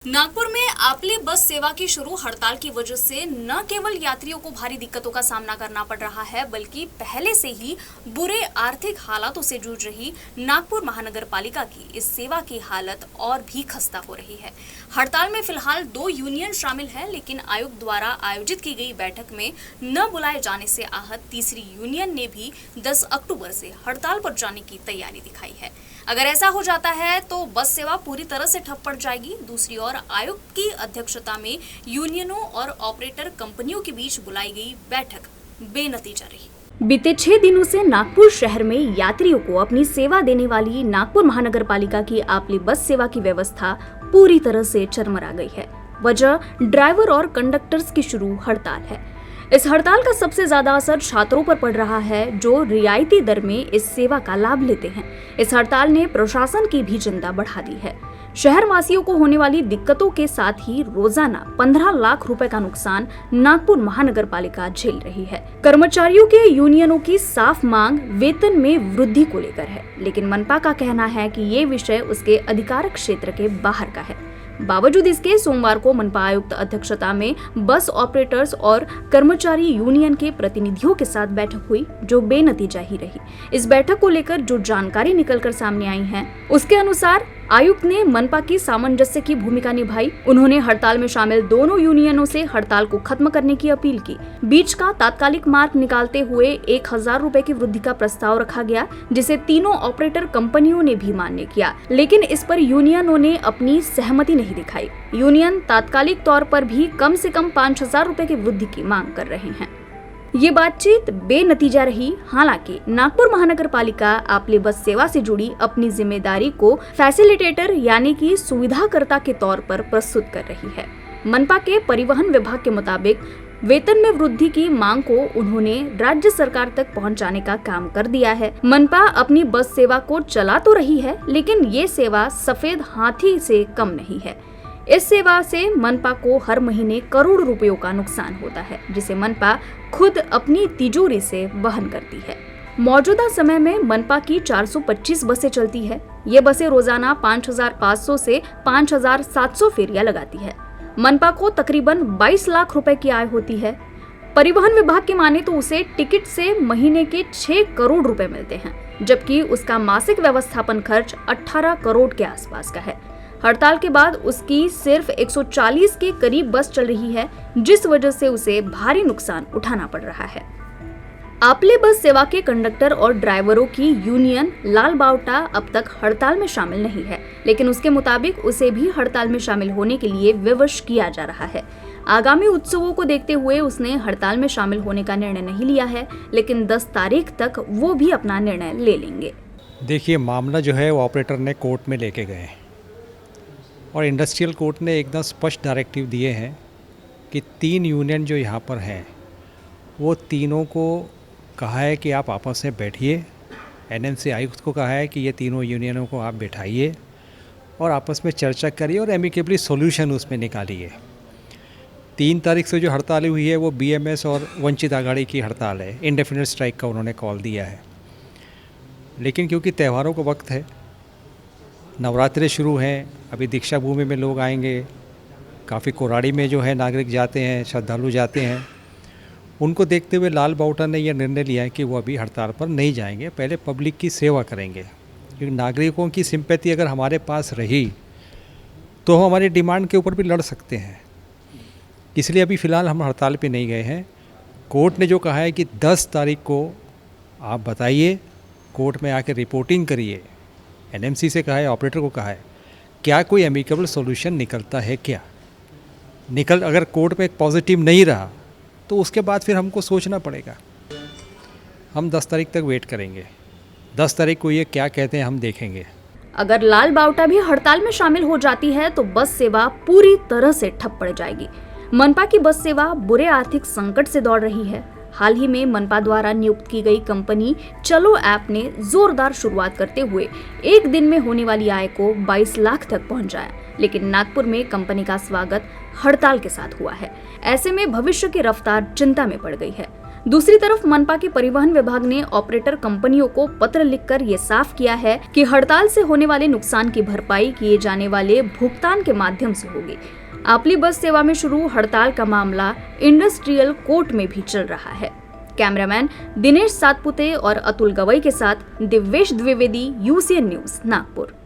नागपुर में आपली बस सेवा की शुरू हड़ताल की वजह से न केवल यात्रियों को भारी दिक्कतों का सामना करना पड़ रहा है, बल्कि पहले से ही बुरे आर्थिक हालातों से जूझ रही नागपुर महानगर पालिका की इस सेवा की हालत और भी खस्ता हो रही है। हड़ताल में फिलहाल 2 यूनियन शामिल है, लेकिन आयुक्त द्वारा आयोजित की गई बैठक में न बुलाए जाने से आहत तीसरी यूनियन ने भी 10 अक्टूबर से हड़ताल पर जाने की तैयारी दिखाई है। अगर ऐसा हो जाता है तो बस सेवा पूरी तरह से ठप पड़ जाएगी। दूसरी ओर आयुक्त की अध्यक्षता में यूनियनों और ऑपरेटर कंपनियों के बीच बुलाई गई बैठक बेनतीजा रही। बीते 6 दिनों से नागपुर शहर में यात्रियों को अपनी सेवा देने वाली नागपुर महानगर पालिका की आपली बस सेवा की व्यवस्था पूरी तरह से चरमरा गई है। वजह ड्राइवर और कंडक्टर्स की शुरू हड़ताल है। इस हड़ताल का सबसे ज्यादा असर छात्रों पर पड़ रहा है, जो रियायती दर में इस सेवा का लाभ लेते हैं। इस हड़ताल ने प्रशासन की भी चिंता बढ़ा दी है। शहर वासियों को होने वाली दिक्कतों के साथ ही रोजाना 15 लाख रुपए का नुकसान नागपुर महानगर पालिका झेल रही है। कर्मचारियों के यूनियनों की साफ मांग वेतन में वृद्धि को लेकर है, लेकिन मनपा का कहना है कि ये विषय उसके अधिकार क्षेत्र के बाहर का है। बावजूद इसके सोमवार को मनपा आयुक्त अध्यक्षता में बस ऑपरेटर्स और कर्मचारी यूनियन के प्रतिनिधियों के साथ बैठक हुई, जो बेनतीजा ही रही। इस बैठक को लेकर जो जानकारी निकलकर सामने आई है, उसके अनुसार आयुक्त ने मनपा की सामंजस्य की भूमिका निभाई। उन्होंने हड़ताल में शामिल दोनों यूनियनों से हड़ताल को खत्म करने की अपील की। बीच का तात्कालिक मार्ग निकालते हुए 1000 रुपए की वृद्धि का प्रस्ताव रखा गया, जिसे तीनों ऑपरेटर कंपनियों ने भी मान्य किया, लेकिन इस पर यूनियनों ने अपनी सहमति नहीं दिखाई। यूनियन तात्कालिक तौर पर भी कम से कम 5000 रुपए की वृद्धि की मांग कर रहे हैं। ये बातचीत बेनतीजा रही। हालांकि नागपुर महानगर पालिका आपली बस सेवा से जुड़ी अपनी जिम्मेदारी को फैसिलिटेटर यानी कि सुविधाकर्ता के तौर पर प्रस्तुत कर रही है। मनपा के परिवहन विभाग के मुताबिक वेतन में वृद्धि की मांग को उन्होंने राज्य सरकार तक पहुंचाने का काम कर दिया है। मनपा अपनी बस सेवा को चला तो रही है, लेकिन ये सेवा सफेद हाथी से कम नहीं है। इस सेवा से मनपा को हर महीने करोड़ रुपयों का नुकसान होता है, जिसे मनपा खुद अपनी तिजोरी से वहन करती है। मौजूदा समय में मनपा की 425 बसें चलती है। ये बसें रोजाना 5500 से 5700 फेरियां लगाती है। मनपा को तकरीबन 22 लाख रुपए की आय होती है। परिवहन विभाग की माने तो उसे टिकट से महीने के 6 करोड़ रुपए मिलते हैं, जबकि उसका मासिक व्यवस्थापन खर्च 18 करोड़ के आसपास का है। हड़ताल के बाद उसकी सिर्फ 140 के करीब बस चल रही है, जिस वजह से उसे भारी नुकसान उठाना पड़ रहा है। आपले बस सेवा के कंडक्टर और ड्राइवरों की यूनियन लाल बावटा अब तक हड़ताल में शामिल नहीं है, लेकिन उसके मुताबिक उसे भी हड़ताल में शामिल होने के लिए विवश किया जा रहा है। आगामी उत्सवों को देखते हुए उसने हड़ताल में शामिल होने का निर्णय नहीं लिया है, लेकिन 10 तारीख तक वो भी अपना निर्णय ले लेंगे। देखिए, मामला जो है वो ऑपरेटर ने कोर्ट में लेके गए और इंडस्ट्रियल कोर्ट ने एकदम स्पष्ट डायरेक्टिव दिए हैं कि 3 यूनियन जो यहाँ पर हैं वो तीनों को कहा है कि आप आपस में बैठिए। एनएमसी आयुक्त को कहा है कि ये तीनों यूनियनों को आप बैठाइए और आपस में चर्चा करिए और एमिकेबली सॉल्यूशन उसमें निकालिए। 3 तारीख से जो हड़ताल हुई है वो बीएमएस और वंचित आघाड़ी की हड़ताल है। इंडेफिनिट स्ट्राइक का उन्होंने कॉल दिया है, लेकिन क्योंकि त्योहारों का वक्त है, नवरात्रे शुरू हैं, अभी दीक्षा भूमि में लोग आएंगे, काफ़ी कोराड़ी में जो है नागरिक जाते हैं, श्रद्धालु जाते हैं, उनको देखते हुए लाल बावटा ने यह निर्णय लिया है कि वो अभी हड़ताल पर नहीं जाएंगे, पहले पब्लिक की सेवा करेंगे। क्योंकि नागरिकों की सिंपैथी अगर हमारे पास रही तो हम हमारी डिमांड के ऊपर भी लड़ सकते हैं। इसलिए अभी फ़िलहाल हम हड़ताल पे नहीं गए हैं। कोर्ट ने जो कहा है कि 10 तारीख को आप बताइए, कोर्ट में आकर रिपोर्टिंग करिए। एनएमसी से कहा है, ऑपरेटर को कहा है, क्या कोई एमिकेबल सॉल्यूशन निकलता है क्या? अगर कोर्ट में एक पॉजिटिव नहीं रहा तो उसके बाद फिर हमको सोचना पड़ेगा। हम 10 तारीख तक वेट करेंगे। 10 तारीख को ये क्या कहते हैं हम देखेंगे। अगर लाल बावटा भी हड़ताल में शामिल हो जाती है तो बस सेवा पूरी तरह से ठप पड़ जाएगी। मनपा की बस सेवा बुरे आर्थिक संकट से दौड़ रही है। हाल ही में मनपा द्वारा नियुक्त की गई कंपनी चलो ऐप ने जोरदार शुरुआत करते हुए एक दिन में होने वाली आय को 22 लाख तक पहुंचाया, लेकिन नागपुर में कंपनी का स्वागत हड़ताल के साथ हुआ है। ऐसे में भविष्य की रफ्तार चिंता में पड़ गई है। दूसरी तरफ मनपा के परिवहन विभाग ने ऑपरेटर कंपनियों को पत्र लिखकर ये साफ किया है कि हड़ताल से होने वाले नुकसान की भरपाई किए जाने वाले भुगतान के माध्यम से होगी। आपली बस सेवा में शुरू हड़ताल का मामला इंडस्ट्रियल कोर्ट में भी चल रहा है। कैमरामैन दिनेश सातपुते और अतुल गवई के साथ दिव्येश द्विवेदी, UCN न्यूज, नागपुर।